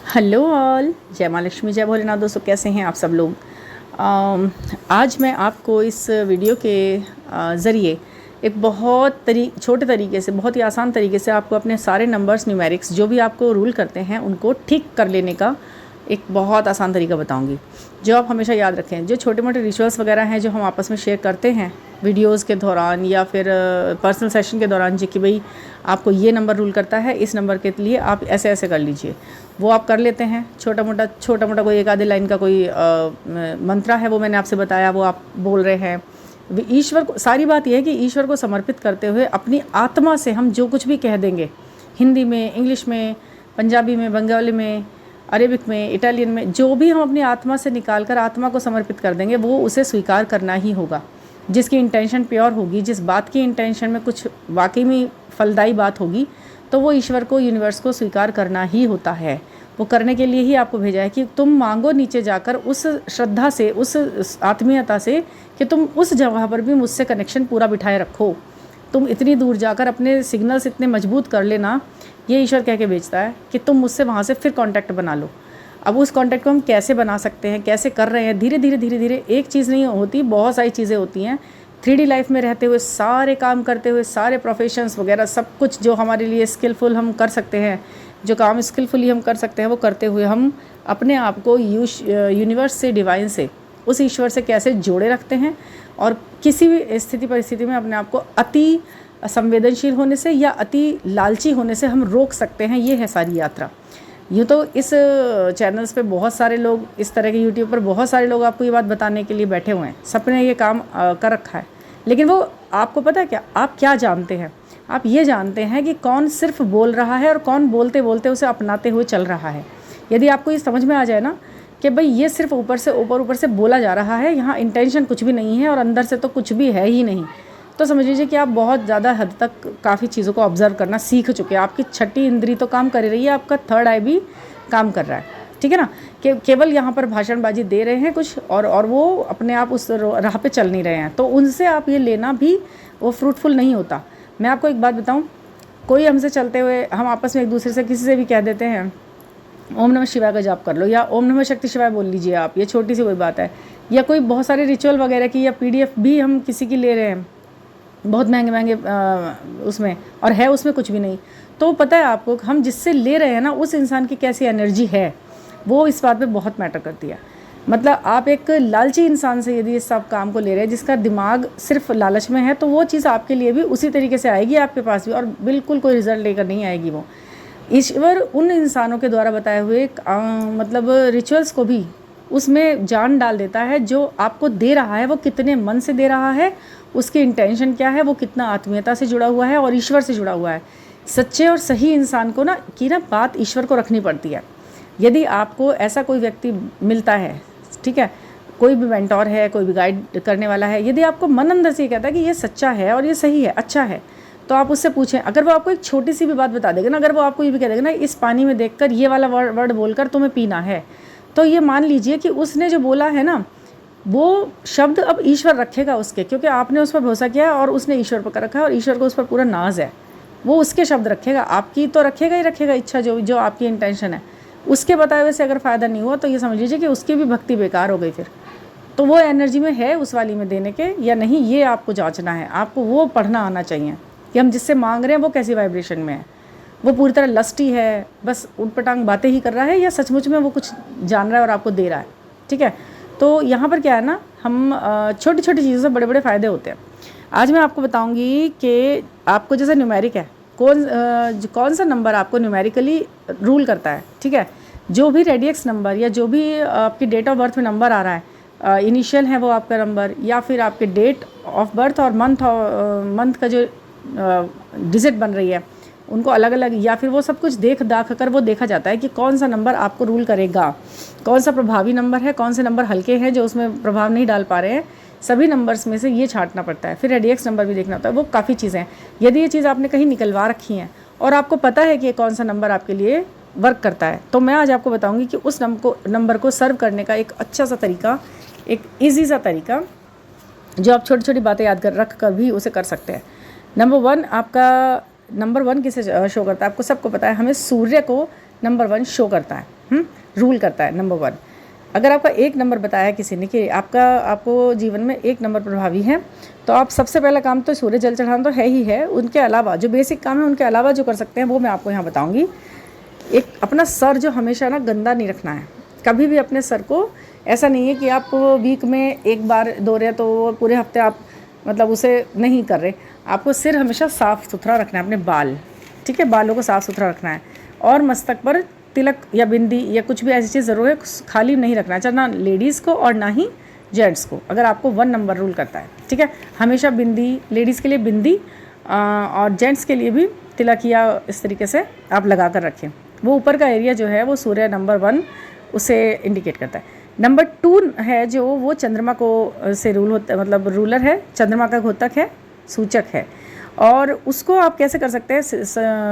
Hello all, जय माँ लक्ष्मी, जय भोलेनाथ। दोस्तों, कैसे हैं आप सब लोग। आज मैं आपको इस वीडियो के ज़रिए एक बहुत छोटे तरीके से, बहुत ही आसान तरीके से आपको अपने सारे नंबर्स, न्यूमेरिक्स जो भी आपको रूल करते हैं उनको ठीक कर लेने का एक बहुत आसान तरीका बताऊंगी, जो आप हमेशा याद रखें। जो छोटे मोटे रिचुअल्स वगैरह हैं जो हम आपस में शेयर करते हैं वीडियोस के दौरान या फिर पर्सनल सेशन के दौरान, जो कि भाई आपको ये नंबर रूल करता है, इस नंबर के लिए आप ऐसे ऐसे कर लीजिए, वो आप कर लेते हैं। छोटा मोटा कोई एक आधे लाइन का कोई मंत्रा है, वो मैंने आपसे बताया, वो आप बोल रहे हैं। ईश्वर को, सारी बात यह है कि ईश्वर को समर्पित करते हुए अपनी आत्मा से हम जो कुछ भी कह देंगे, हिंदी में, इंग्लिश में, पंजाबी में, बंगाली में, अरेबिक में, इटालियन में, जो भी हम अपनी आत्मा से निकाल कर आत्मा को समर्पित कर देंगे, वो उसे स्वीकार करना ही होगा। जिसकी इंटेंशन प्योर होगी, जिस बात की इंटेंशन में कुछ वाकई में फलदायी बात होगी, तो वो ईश्वर को, यूनिवर्स को स्वीकार करना ही होता है। वो करने के लिए ही आपको भेजा है कि तुम मांगो नीचे जाकर उस श्रद्धा से, उस आत्मीयता से कि तुम उस जगह पर भी मुझसे कनेक्शन पूरा बिठाए रखो। तुम इतनी दूर जाकर अपने सिग्नल्स इतने मजबूत कर लेना, ये ईश्वर कह के भेजता है कि तुम मुझसे वहाँ से फिर कांटेक्ट बना लो। अब उस कांटेक्ट को हम कैसे बना सकते हैं, कैसे कर रहे हैं, धीरे धीरे एक चीज़ नहीं होती, बहुत सारी चीज़ें होती हैं। 3D लाइफ में रहते हुए, सारे काम करते हुए, सारे प्रोफेशंस वगैरह सब कुछ जो हमारे लिए स्किलफुल हम कर सकते हैं, जो काम स्किलफुली हम कर सकते हैं, वो करते हुए हम अपने आप को यूनिवर्स से, डिवाइन से, उस ईश्वर से कैसे जोड़े रखते हैं, और किसी भी स्थिति परिस्थिति में अपने आप को अति संवेदनशील होने से या अति लालची होने से हम रोक सकते हैं। ये है सारी यात्रा। यूँ तो इस चैनल्स पे बहुत सारे लोग, इस तरह के यूट्यूब पर बहुत सारे लोग आपको ये बात बताने के लिए बैठे हुए हैं, सबने ये काम कर रखा है। लेकिन वो आपको पता है क्या, आप क्या जानते हैं? आप ये जानते हैं कि कौन सिर्फ बोल रहा है और कौन बोलते बोलते उसे अपनाते हुए चल रहा है। यदि आपको ये समझ में आ जाए ना कि भाई ये सिर्फ ऊपर से बोला जा रहा है, यहाँ इंटेंशन कुछ भी नहीं है और अंदर से तो कुछ भी है ही नहीं, तो समझ लीजिए कि आप बहुत ज़्यादा हद तक काफ़ी चीज़ों को ऑब्जर्व करना सीख चुके हैं। आपकी छठी इंद्री तो काम कर रही है, आपका थर्ड आई भी काम कर रहा है, ठीक है ना। कि केवल यहाँ पर भाषणबाजी दे रहे हैं कुछ, और वो अपने आप उस राह पे चल नहीं रहे हैं, तो उनसे आप ये लेना भी वो फ्रूटफुल नहीं होता। मैं आपको एक बात बताऊँ, कोई हमसे चलते हुए, हम आपस में एक दूसरे से किसी से भी कह देते हैं ओम नमः शिवाय का जाप कर लो, या ओम नमः शक्ति शिवाय बोल लीजिए आप, ये छोटी सी कोई बात है। या कोई बहुत सारे रिचुअल वगैरह की या PDF भी हम किसी की ले रहे हैं, बहुत महंगे उसमें, और है उसमें कुछ भी नहीं, तो पता है आपको हम जिससे ले रहे हैं ना, उस इंसान की कैसी एनर्जी है, वो इस बात पे बहुत मैटर करती है। मतलब आप एक लालची इंसान से यदि इस सब काम को ले रहे हैं, जिसका दिमाग सिर्फ लालच में है, तो वो चीज़ आपके लिए भी उसी तरीके से आएगी आपके पास भी, और बिल्कुल कोई रिजल्ट लेकर नहीं आएगी। वो ईश्वर उन इंसानों के द्वारा बताए हुए मतलब रिचुअल्स को भी उसमें जान डाल देता है। जो आपको दे रहा है वो कितने मन से दे रहा है, उसकी इंटेंशन क्या है, वो कितना आत्मीयता से जुड़ा हुआ है और ईश्वर से जुड़ा हुआ है। सच्चे और सही इंसान को ना बात ईश्वर को रखनी पड़ती है। यदि आपको ऐसा कोई व्यक्ति मिलता है, ठीक है, कोई भी मेंटोर है, कोई भी गाइड करने वाला है, यदि आपको मन अंदर से ये कहता है कि ये सच्चा है और ये सही है, अच्छा है, तो आप उससे पूछें। अगर वो आपको एक छोटी सी भी बात बता देगा ना, अगर वो आपको ये भी कह देगा ना, इस पानी में देखकर ये वाला वर्ड बोलकर तुम्हें पीना है, तो ये मान लीजिए कि उसने जो बोला है ना, वो शब्द अब ईश्वर रखेगा उसके, क्योंकि आपने उस पर भरोसा किया और उसने ईश्वर पर कर रखा है, और ईश्वर को उस पर पूरा नाज है, वो उसके शब्द रखेगा, आपकी तो रखेगा ही रखेगा इच्छा, जो आपकी इंटेंशन है। उसके बताए हुए से अगर फ़ायदा नहीं हुआ, तो ये समझ लीजिए कि उसकी भी भक्ति बेकार हो गई फिर। तो वो एनर्जी में है उस वाली में देने के या नहीं, ये आपको जांचना है। आपको वो पढ़ना आना चाहिए कि हम जिससे मांग रहे हैं वो कैसी वाइब्रेशन में है। वो पूरी तरह लस्टी है, बस उटपटांग बातें ही कर रहा है, या सचमुच में वो कुछ जान रहा है और आपको दे रहा है, ठीक है। तो यहाँ पर क्या है ना, हम छोटी छोटी चीज़ों से बड़े बड़े फ़ायदे होते हैं। आज मैं आपको बताऊँगी कि आपको जैसे न्यूमेरिक है, कौन सा नंबर आपको न्यूमेरिकली रूल करता है, ठीक है। जो भी रेडियक्स नंबर या जो भी आपकी डेट ऑफ बर्थ में नंबर आ रहा है, इनिशियल है वो आपका नंबर, या फिर आपके डेट ऑफ बर्थ और मंथ का जो डिजिट बन रही है, उनको अलग अलग, या फिर वो सब कुछ दाख कर वो देखा जाता है कि कौन सा नंबर आपको रूल करेगा, कौन सा प्रभावी नंबर है, कौन से नंबर हल्के हैं जो उसमें प्रभाव नहीं डाल पा रहे हैं। सभी नंबर्स में से ये छांटना पड़ता है। फिर रेडियक्स नंबर भी देखना होता है। वो काफ़ी चीज़ें हैं। यदि ये चीज़ आपने कहीं निकलवा रखी हैं और आपको पता है कि ये कौन सा नंबर आपके लिए वर्क करता है, तो मैं आज आपको बताऊँगी कि उस नंबर को सर्व करने का एक अच्छा सा तरीका, एक ईजी सा तरीका, जो आप छोटी छोटी बातें याद रख कर भी उसे कर सकते हैं। नंबर 1 किसे शो करता है? आपको सबको पता है, हमें सूर्य को नंबर 1 शो करता है। रूल करता है। नंबर 1, अगर आपका 1 नंबर बताया किसी ने कि आपको जीवन में 1 नंबर प्रभावी है, तो आप सबसे पहला काम तो सूर्य जल चढ़ाना तो है ही है। उनके अलावा जो बेसिक काम है, उनके अलावा जो कर सकते हैं वो मैं आपको यहाँ बताऊँगी। एक अपना सर जो हमेशा ना गंदा नहीं रखना है। कभी भी अपने सर को, ऐसा नहीं है कि आप वीक में 1 बार धो रहे हैं तो पूरे हफ्ते आप मतलब उसे नहीं कर रहे। आपको सिर हमेशा साफ़ सुथरा रखना है, अपने बाल, ठीक है, बालों को साफ़ सुथरा रखना है। और मस्तक पर तिलक या बिंदी या कुछ भी ऐसी चीज़ ज़रूर है खाली नहीं रखना है, चाहे ना लेडीज़ को और ना ही जेंट्स को, अगर आपको 1 नंबर रूल करता है, ठीक है। हमेशा बिंदी, लेडीज़ के लिए बिंदी और जेंट्स के लिए भी तिलक या इस तरीके से आप लगा कर रखें। वो ऊपर का एरिया जो है वो सूर्य नंबर 1 उसे इंडिकेट करता है। नंबर 2 है जो वो चंद्रमा को से रूल होता है, मतलब रूलर है, चंद्रमा का घोतक है, सूचक है। और उसको आप कैसे कर सकते हैं,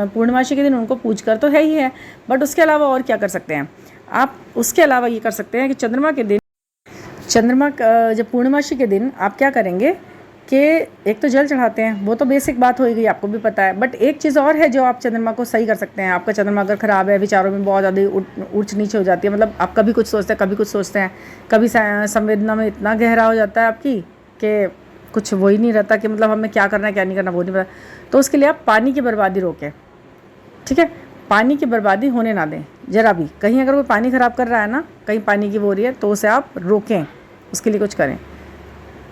पूर्णिमासी के दिन उनको पूज कर तो है ही है, बट उसके अलावा और क्या कर सकते हैं आप? उसके अलावा ये कर सकते हैं कि जब पूर्णिमासी के दिन आप क्या करेंगे कि एक तो जल चढ़ाते हैं, वो तो बेसिक बात होगी, आपको भी पता है। बट एक चीज़ और है जो आप चंद्रमा को सही कर सकते हैं। आपका चंद्रमा अगर ख़राब है, विचारों में बहुत ज़्यादा ऊंच नीचे हो जाती है, मतलब आप कभी कुछ सोचते हैं, कभी कुछ सोचते हैं, कभी संवेदना में इतना गहरा हो जाता है आपकी कि कुछ वो ही नहीं रहता कि मतलब हमें क्या करना है क्या नहीं करना, वो नहीं पता। तो उसके लिए आप पानी की बर्बादी रोकें, ठीक है। पानी की बर्बादी होने ना दें ज़रा भी। कहीं अगर कोई पानी ख़राब कर रहा है ना, कहीं पानी की वो हो रही है, तो उसे आप रोकें, उसके लिए कुछ करें।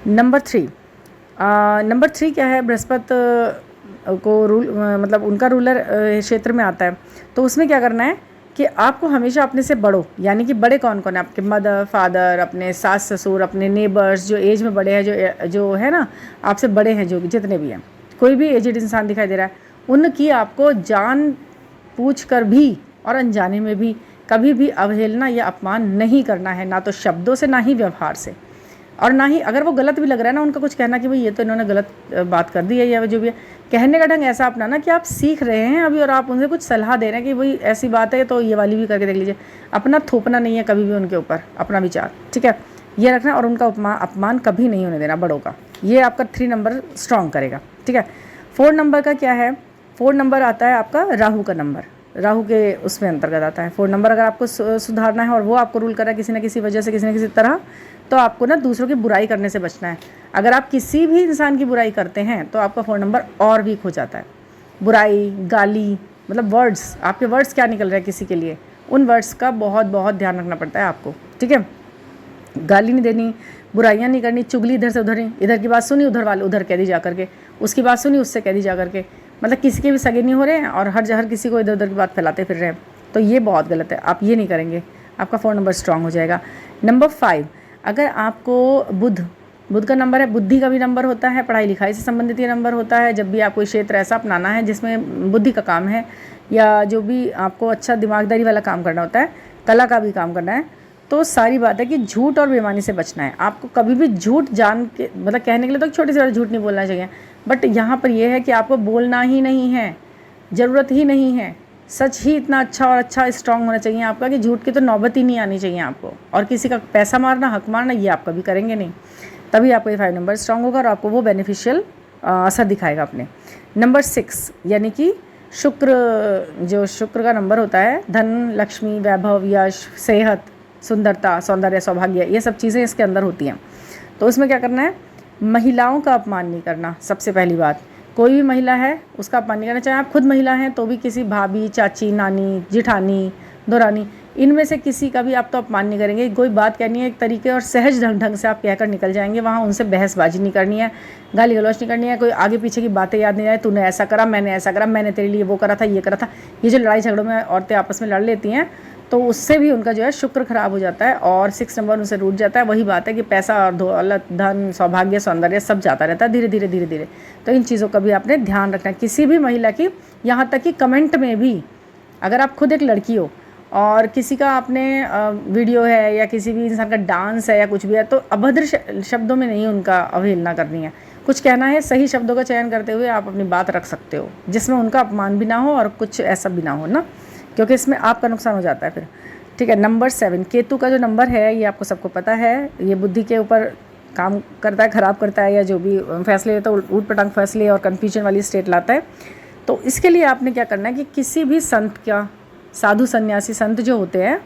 नंबर 3 क्या है? बृहस्पति को रूल मतलब उनका रूलर क्षेत्र में आता है। तो उसमें क्या करना है कि आपको हमेशा अपने से बड़ों, यानी कि बड़े कौन कौन है, आपके मदर फादर, अपने सास ससुर, अपने नेबर्स जो एज में बड़े हैं, जो है ना आपसे बड़े हैं, जो जितने भी हैं, कोई भी एजेड इंसान दिखाई दे रहा है, उनकी आपको जान पूछ कर भी और अनजाने में भी कभी भी अवहेलना या अपमान नहीं करना है, ना तो शब्दों से, ना ही व्यवहार से, और ना ही अगर वो गलत भी लग रहा है ना उनका कुछ कहना कि भाई ये तो इन्होंने गलत बात कर दी है, या जो भी है, कहने का ढंग ऐसा अपनाना कि आप सीख रहे हैं अभी और आप उनसे कुछ सलाह दे रहे हैं कि भाई ऐसी बात है तो ये वाली भी करके देख लीजिए। अपना थोपना नहीं है कभी भी उनके ऊपर, अपना विचार, ठीक है, ये रखना। और उनका अपमान कभी नहीं होने देना बड़ों का। ये आपका 3 नंबर स्ट्रॉन्ग करेगा, ठीक है। 4 नंबर का क्या है? 4 नंबर आता है आपका राहु का नंबर, राहु के उसमें अंतर्गत आता है 4 नंबर। अगर आपको सुधारना है और वो आपको रूल कर रहा है किसी न किसी वजह से, किसी न किसी तरह, तो आपको ना दूसरों की बुराई करने से बचना है। अगर आप किसी भी इंसान की बुराई करते हैं तो आपका 4 नंबर और वीक हो जाता है। बुराई, गाली, मतलब वर्ड्स, आपके वर्ड्स क्या निकल रहे हैं किसी के लिए, उन वर्ड्स का बहुत बहुत ध्यान रखना पड़ता है आपको, ठीक है। गाली नहीं देनी, बुराइयाँ नहीं करनी, चुगली इधर से उधर नहीं, इधर की बात सुनी उधर कह दी जा करके, उसकी बात सुनी उससे कह दी जा करके, मतलब किसी के भी सगे नहीं हो रहे हैं और हर किसी को इधर उधर की बात फैलाते फिर रहे हैं, तो ये बहुत गलत है। आप ये नहीं करेंगे, आपका 4 नंबर स्ट्रांग हो जाएगा। नंबर 5, अगर आपको बुध का नंबर है, बुद्धि का भी नंबर होता है, पढ़ाई लिखाई से संबंधित ये नंबर होता है। जब भी आप कोई क्षेत्र ऐसा अपनाना है जिसमें बुद्धि का काम है, या जो भी आपको अच्छा दिमागदारी वाला काम करना होता है, कला का भी काम करना है, तो सारी बात है कि झूठ और बेईमानी से बचना है। आपको कभी भी झूठ जान के, मतलब कहने के लिए तो छोटी सी बात झूठ नहीं बोलना चाहिए, बट यहाँ पर यह है कि आपको बोलना ही नहीं है, ज़रूरत ही नहीं है। सच ही इतना अच्छा स्ट्रांग होना चाहिए आपका कि झूठ की तो नौबत ही नहीं आनी चाहिए आपको। और किसी का पैसा मारना, हक मारना, ये आप कभी करेंगे नहीं, तभी आपको ये 5 नंबर स्ट्रांग होगा और आपको वो बेनिफिशियल असर दिखाएगा अपने। नंबर 6 यानी कि शुक्र, जो शुक्र का नंबर होता है, धन, लक्ष्मी, वैभव, यश, सेहत, सुंदरता, सौंदर्य, सौभाग्य, ये सब चीज़ें इसके अंदर होती हैं। तो उसमें क्या करना है? महिलाओं का अपमान नहीं करना। सबसे पहली बात, कोई भी महिला है उसका अपमान नहीं करना, चाहे आप खुद महिला हैं तो भी किसी भाभी, चाची, नानी, जिठानी, दोरानी, इनमें से किसी का भी आप तो अपमान नहीं करेंगे। कोई बात कहनी है एक तरीके और सहज ढंग से आप कहकर निकल जाएंगे, वहाँ उनसे बहसबाजी नहीं करनी है, गाली गलौज नहीं करनी है, कोई आगे पीछे की बातें याद नहीं आए, तूने ऐसा करा, मैंने ऐसा करा, मैंने तेरे लिए वो करा था, ये करा था। ये जो लड़ाई झगड़ों में औरतें आपस में लड़ लेती हैं, तो उससे भी उनका जो है शुक्र खराब हो जाता है और 6 नंबर उनसे रूठ जाता है। वही बात है कि पैसा और दौलत, धन, सौभाग्य, सौंदर्य सब जाता रहता है धीरे धीरे। तो इन चीज़ों का भी आपने ध्यान रखना है किसी भी महिला की। यहाँ तक कि कमेंट में भी, अगर आप खुद एक लड़की हो और किसी का आपने वीडियो है या किसी भी इंसान का डांस है या कुछ भी है, तो अभद्र शब्दों में नहीं उनका अवहेलना करनी है। कुछ कहना है, सही शब्दों का चयन करते हुए आप अपनी बात रख सकते हो, जिसमें उनका अपमान भी ना हो और कुछ ऐसा भी ना हो ना, क्योंकि इसमें आपका नुकसान हो जाता है फिर, ठीक है। नंबर 7 केतु का जो नंबर है, ये आपको सबको पता है, ये बुद्धि के ऊपर काम करता है, ख़राब करता है, या जो भी फैसले लेता है ऊट पटांग फैसले और कन्फ्यूजन वाली स्टेट लाता है। तो इसके लिए आपने क्या करना है कि किसी भी संत का, साधु सन्यासी संत जो होते हैं,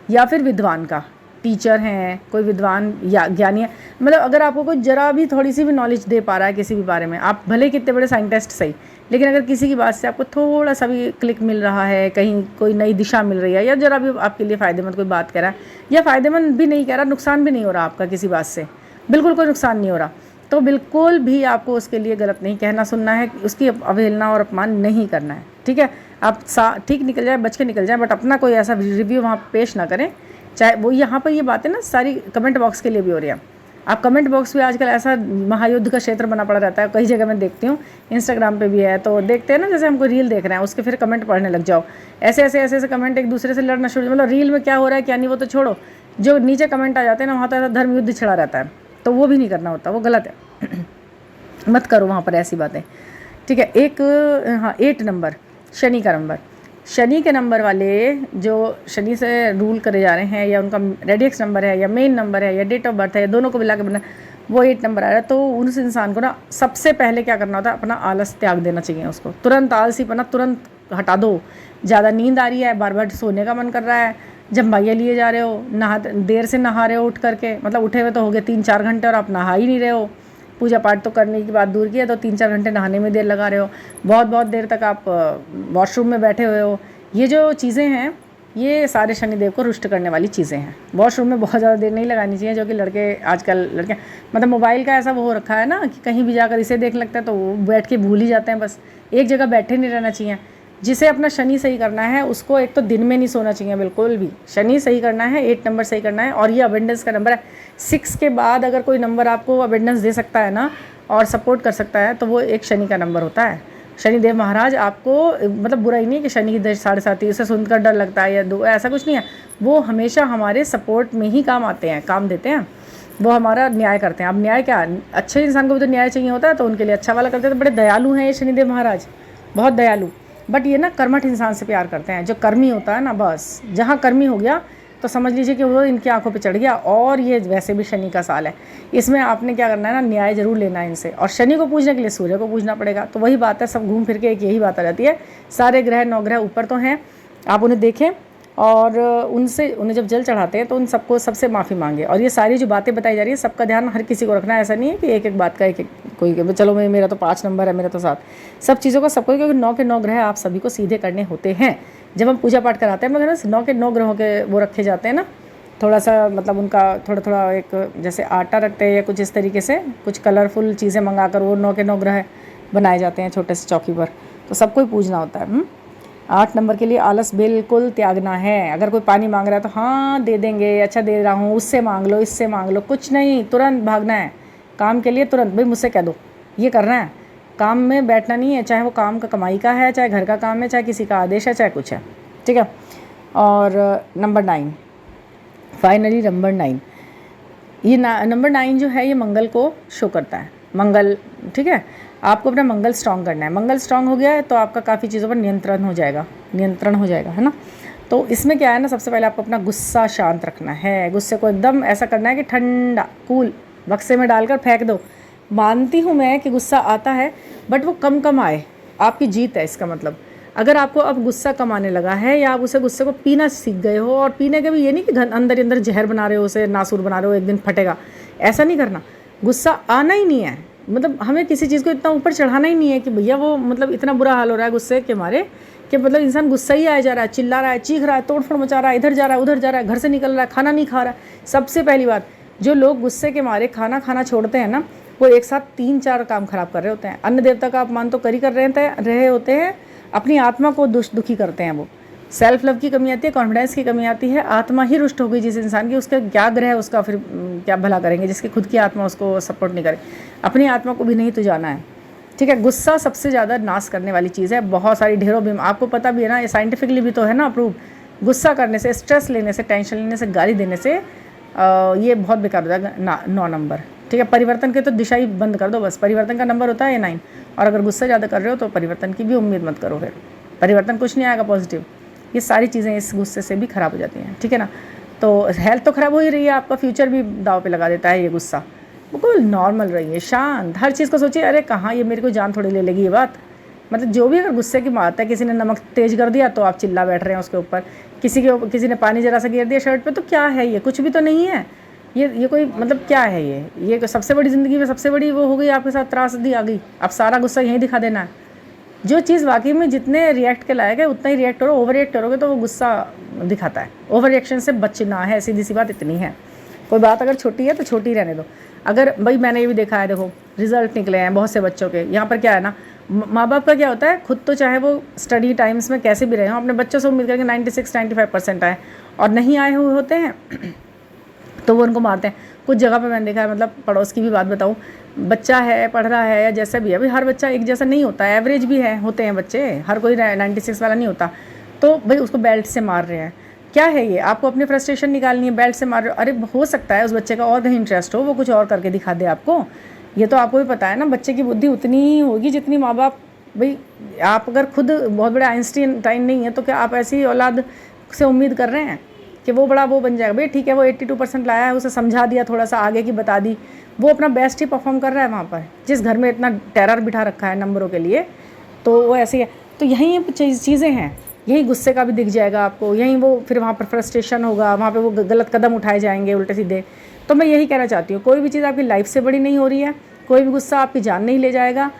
या फिर विद्वान का, टीचर हैं, कोई विद्वान या ज्ञानी है, मतलब अगर आपको कोई जरा भी थोड़ी सी भी नॉलेज दे पा रहा है किसी भी बारे में, आप भले कितने बड़े साइंटिस्ट सही, लेकिन अगर किसी की बात से आपको थोड़ा सा भी क्लिक मिल रहा है, कहीं कोई नई दिशा मिल रही है, या जरा भी आपके लिए फ़ायदेमंद कोई बात कह रहा है, या फ़ायदेमंद भी नहीं कह रहा, नुकसान भी नहीं हो रहा आपका किसी बात से, बिल्कुल कोई नुकसान नहीं हो रहा, तो बिल्कुल भी आपको उसके लिए गलत नहीं कहना सुनना है, उसकी अवहेलना और अपमान नहीं करना है, ठीक है। आप ठीक निकल जाए, बच के निकल जाए, बट अपना कोई ऐसा रिव्यू वहाँ पेश ना करें, चाहे वो यहाँ पर ये बातें ना सारी कमेंट बॉक्स के लिए भी हो रही है। आप कमेंट बॉक्स भी आजकल ऐसा महायुद्ध का क्षेत्र बना पड़ा रहता है, कई जगह मैं देखती हूँ, इंस्टाग्राम पे भी है, तो देखते हैं ना, जैसे हमको रील देख रहे हैं उसके फिर कमेंट पढ़ने लग जाओ, ऐसे ऐसे ऐसे ऐसे कमेंट एक दूसरे से लड़ना शुरू, मतलब रील में क्या हो रहा है क्या नहीं वो तो छोड़ो, जो नीचे कमेंट आ जाते हैं ना वहाँ तो ऐसा धर्म युद्ध छिड़ा रहता है, तो वो भी नहीं करना होता, वो गलत है मत करो वहाँ पर ऐसी बातें, ठीक है। एक हाँ 8 नंबर, शनि का नंबर, शनि के नंबर वाले जो शनि से रूल करे जा रहे हैं, या उनका रेडियक्स नंबर है, या मेन नंबर है, या डेट ऑफ बर्थ है, दोनों को मिला के बना वो 8 नंबर आ रहा है, तो उस इंसान को ना सबसे पहले क्या करना होता है, अपना आलस त्याग देना चाहिए उसको, तुरंत आलसीपना तुरंत हटा दो। ज़्यादा नींद आ रही है, बार बार सोने का मन कर रहा है, जम्बाइयाँ लिए जा रहे हो, देर से नहा रहे हो उठ करके, मतलब उठे हुए तो हो गए 3-4 घंटे और आप नहा ही नहीं रहे हो, पूजा पाठ तो करने की बात दूर की है, तो 3-4 घंटे नहाने में देर लगा रहे हो, बहुत बहुत देर तक आप वॉशरूम में बैठे हुए हो, ये जो चीज़ें हैं ये सारे शनिदेव को रुष्ट करने वाली चीज़ें हैं। वॉशरूम में बहुत ज़्यादा देर नहीं लगानी चाहिए, जो कि लड़के आजकल लड़के मतलब मोबाइल का ऐसा वो हो रखा है ना कि कहीं भी जाकर इसे देख लगता है तो वो बैठ के भूल ही जाते हैं, बस एक जगह बैठे नहीं रहना चाहिए। जिसे अपना शनि सही करना है उसको एक तो दिन में नहीं सोना चाहिए बिल्कुल भी, शनि सही करना है, 8 नंबर सही करना है, और ये अबेंडेंस का नंबर है। 6 के बाद अगर कोई नंबर आपको अबेंडेंस दे सकता है ना और सपोर्ट कर सकता है तो वो एक शनि का नंबर होता है। शनिदेव महाराज आपको मतलब बुरा ही नहीं कि शनि की दशा 7.5 उसे सुनकर डर लगता है या दो, ऐसा कुछ नहीं है, वो हमेशा हमारे सपोर्ट में ही काम आते हैं, काम देते हैं, वो हमारा न्याय करते हैं। अब न्याय क्या, अच्छे इंसान को भी तो न्याय चाहिए होता है, तो उनके लिए अच्छा वाला करते हैं, तो बड़े दयालु हैं ये शनिदेव महाराज, बहुत दयालु। बट ये ना कर्मठ इंसान से प्यार करते हैं, जो कर्मी होता है ना, बस जहाँ कर्मी हो गया तो समझ लीजिए कि वो इनकी आंखों पे चढ़ गया। और ये वैसे भी शनि का साल है, इसमें आपने क्या करना है ना, न्याय जरूर लेना है इनसे, और शनि को पूजने के लिए सूर्य को पूजना पड़ेगा। तो वही बात है, सब घूम फिर के एक यही बात आ जाती है, सारे ग्रह 9 ग्रह ऊपर तो हैं, आप उन्हें देखें और उन्हें जब जल चढ़ाते हैं तो उन सबको सबसे माफ़ी मांगे। और ये सारी जो बातें बताई जा रही है सबका ध्यान हर किसी को रखना है, ऐसा नहीं है कि एक एक बात का एक कोई चलो मेरा तो 5 नंबर है, मेरा तो 7, सब चीज़ों का सबको, क्योंकि 9 के 9 ग्रह आप सभी को सीधे करने होते हैं। जब हम पूजा पाठ कराते हैं मगर 9 के 9 ग्रहों के वो रखे जाते हैं ना, थोड़ा सा मतलब उनका थोड़ा थोड़ा एक जैसे आटा रखते हैं या कुछ इस तरीके से कुछ कलरफुल चीज़ें मंगा कर वो 9 के 9 ग्रह बनाए जाते हैं छोटे से चौकी पर, तो सबको ही पूजना होता है। 8 नंबर के लिए आलस बिल्कुल त्यागना है। अगर कोई पानी मांग रहा है तो हाँ दे देंगे, अच्छा दे रहा हूँ, उससे मांग लो, इससे मांग लो, कुछ नहीं, तुरंत भागना है काम के लिए, तुरंत भाई मुझसे कह दो, ये करना है, काम में बैठना नहीं है, चाहे वो काम का कमाई का है, चाहे घर का काम है, चाहे किसी का आदेश है, चाहे कुछ है, ठीक है। और नंबर 9, फाइनली नंबर 9, ये नंबर 9 जो है ये मंगल को शो करता है, मंगल, ठीक है। आपको अपना मंगल स्ट्रॉन्ग करना है, मंगल स्ट्रॉन्ग हो गया है तो आपका काफ़ी चीज़ों पर नियंत्रण हो जाएगा, है ना। तो इसमें क्या है ना, सबसे पहले आपको अपना गुस्सा शांत रखना है, गुस्से को एकदम ऐसा करना है कि ठंडा कूल बक्से में डालकर फेंक दो। मानती हूँ मैं कि गुस्सा आता है बट वो कम कम आए, आपकी जीत है इसका मतलब। अगर आपको अब गुस्सा कम आने लगा है या आप उसे गुस्से को पीना सीख गए हो, और पीने के भी ये नहीं कि अंदर अंदर जहर बना रहे हो, उसे नासूर बना रहे हो, एक दिन फटेगा, ऐसा नहीं करना। गुस्सा आना ही नहीं है, मतलब हमें किसी चीज़ को इतना ऊपर चढ़ाना ही नहीं है कि भैया वो मतलब इतना बुरा हाल हो रहा है गुस्से के मारे कि मतलब इंसान गुस्सा ही आया जा रहा है, चिल्ला रहा है, चीख रहा है, तोड़फोड़ मचा रहा है, इधर जा रहा है, उधर जा रहा है, घर से निकल रहा है, खाना नहीं खा रहा है। सबसे पहली बात, जो लोग गुस्से के मारे खाना खाना छोड़ते हैं ना, वो एक साथ 3-4 काम खराब कर रहे होते हैं। अन्न देवता का अपमान तो कर रहे होते हैं, अपनी आत्मा को दुखी करते हैं। वो सेल्फ लव की कमी आती है, कॉन्फिडेंस की कमी आती है, आत्मा ही रुष्ट हो गई जिस इंसान की, उसका क्या ग्रह है, उसका फिर क्या भला करेंगे जिसकी खुद की आत्मा उसको सपोर्ट नहीं करे। अपनी आत्मा को भी नहीं तो जाना है, ठीक है। गुस्सा सबसे ज़्यादा नाश करने वाली चीज़ है। बहुत सारी ढेरों भी आपको पता भी है ना, ये साइंटिफिकली भी तो है ना अप्रूव, गुस्सा करने से, स्ट्रेस लेने से, टेंशन लेने से, गाली देने से ये बहुत बेकार हो जाएगा। 9 नंबर, ठीक है। परिवर्तन के तो दिशा ही बंद कर दो, बस परिवर्तन का नंबर होता है ये 9। और अगर गुस्सा ज़्यादा कर रहे हो तो परिवर्तन की भी उम्मीद मत करो, फिर परिवर्तन कुछ नहीं आएगा पॉजिटिव। ये सारी चीज़ें इस गुस्से से भी ख़राब हो जाती हैं, ठीक है ना। तो हेल्थ तो ख़राब हो ही रही है, आपका फ्यूचर भी दाव पे लगा देता है ये गुस्सा। बिल्कुल नॉर्मल रहिए, शांत, हर चीज़ को सोचिए, अरे कहाँ ये मेरे को जान थोड़ी ले लेगी ये बात, मतलब जो भी अगर गुस्से की बात है, किसी ने नमक तेज़ कर दिया तो आप चिल्ला बैठ रहे हैं उसके ऊपर, किसी ने पानी ज़रा सा गिर दिया शर्ट पे, तो क्या है ये, कुछ भी तो नहीं है ये कोई मतलब क्या है ये सबसे बड़ी ज़िंदगी में सबसे बड़ी वो हो गई आपके साथ त्रासदी आ गई, अब सारा गुस्सा यहीं दिखा देना है। जो चीज़ वाकई में जितने रिएक्ट के लायक है उतना ही रिएक्ट करो, ओवर रिएक्ट करोगे तो वो गुस्सा दिखाता है। ओवर रिएक्शन से बचना है, सीधी सी बात इतनी है। कोई बात अगर छोटी है तो छोटी रहने दो। अगर भाई मैंने ये भी देखा है, देखो रिजल्ट निकले हैं बहुत से बच्चों के, यहाँ पर क्या है ना, माँ बाप का क्या होता है, खुद तो चाहे वो स्टडी टाइम्स में कैसे भी रहे हों, अपने बच्चों से उम्मीद करके 96-95% आए, और नहीं आए हुए होते हैं तो वो उनको मारते हैं। कुछ जगह पे मैंने देखा है, मतलब पड़ोस की भी बात बताऊँ, बच्चा है पढ़ रहा है या जैसा भी है, भाई हर बच्चा एक जैसा नहीं होता है, एवरेज भी है, होते हैं बच्चे, हर कोई 96 वाला नहीं होता, तो भाई उसको बेल्ट से मार रहे हैं। क्या है ये, आपको अपनी फ्रस्ट्रेशन निकालनी है, बेल्ट से मार रहे हो। अरे हो सकता है उस बच्चे का और कहीं इंटरेस्ट हो, वो कुछ और करके दिखा दे आपको, ये तो आपको भी पता है ना। बच्चे की बुद्धि उतनी ही होगी जितनी माँ बाप, भाई आप अगर खुद बहुत बड़े आइंस्टाइन नहीं है तो क्या आप ऐसी औलाद से उम्मीद कर रहे हैं कि वो बड़ा वो बन जाएगा। भाई ठीक है, वो 82% लाया है, उसे समझा दिया, थोड़ा सा आगे की बता दी, वो अपना बेस्ट ही परफॉर्म कर रहा है वहाँ पर। जिस घर में इतना टेरर बिठा रखा है नंबरों के लिए, तो वो ऐसे ही है। तो यही चीज़ें हैं, यही गुस्से का भी दिख जाएगा आपको, यही वो फिर वहाँ पर फ्रस्ट्रेशन होगा, वहाँ पे वो गलत कदम उठाए जाएंगे उल्टे सीधे। तो मैं यही कहना चाहती हूँ, कोई भी चीज़ आपकी लाइफ से बड़ी नहीं हो रही है, कोई भी गुस्सा आपकी जान नहीं ले जाएगा,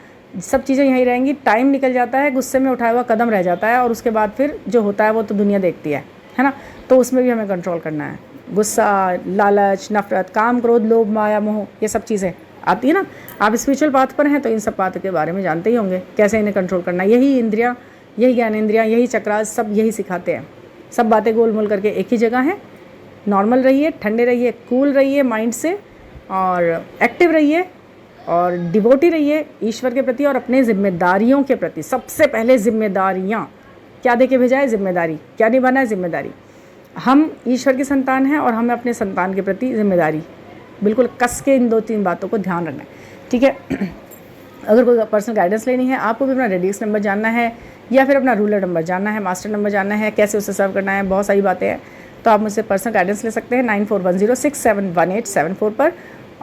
सब चीज़ें यहीं रहेंगी। टाइम निकल जाता है, गुस्से में उठाया हुआ कदम रह जाता है, और उसके बाद फिर जो होता है वो तो दुनिया देखती है ना। तो उसमें भी हमें कंट्रोल करना है। गुस्सा, लालच, नफरत, काम, क्रोध, लोभ, माया, मोह, ये सब चीज़ें आती है ना। आप स्पिरिचुअल पाथ पर हैं तो इन सब बातों के बारे में जानते ही होंगे, कैसे इन्हें कंट्रोल करना है। यही इंद्रियाँ, यही ज्ञानेंद्रियाँ, यही चक्रास, सब यही सिखाते हैं। सब बातें गोल मोल करके एक ही जगह हैं। नॉर्मल रहिए, ठंडे रहिए, कूल रहिए माइंड से, और एक्टिव रहिए, और डिवोटी रहिए ईश्वर के प्रति और अपने जिम्मेदारियों के प्रति। सबसे पहले जिम्मेदारियाँ, क्या दे के भेजा है, जिम्मेदारी, क्या निभाना है, जिम्मेदारी। हम ईश्वर की संतान हैं और हमें अपने संतान के प्रति जिम्मेदारी बिल्कुल कस के इन 2-3 बातों को ध्यान रखना है, ठीक है। अगर कोई पर्सनल गाइडेंस लेनी है, आपको भी अपना रेडियस नंबर जानना है, या फिर अपना रूलर नंबर जानना है, मास्टर नंबर जानना है, कैसे उसे सर्व करना है, बहुत सारी बातें हैं, तो आप मुझसे पर्सनल गाइडेंस ले सकते हैं 9410671874 पर।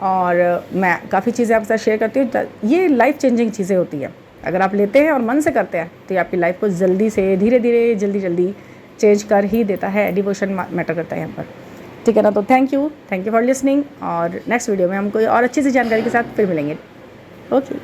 और मैं काफ़ी चीज़ें आपके साथ शेयर करती हूँ। ये लाइफ चेंजिंग चीज़ें होती हैं, अगर आप लेते हैं और मन से करते हैं तो ये आपकी लाइफ को जल्दी से, धीरे धीरे, जल्दी चेंज कर ही देता है। डिवोशन मैटर करता है यहाँ पर, ठीक है ना। तो थैंक यू फॉर लिसनिंग, और नेक्स्ट वीडियो में हम कोई और अच्छी सी जानकारी के साथ फिर मिलेंगे। ओके।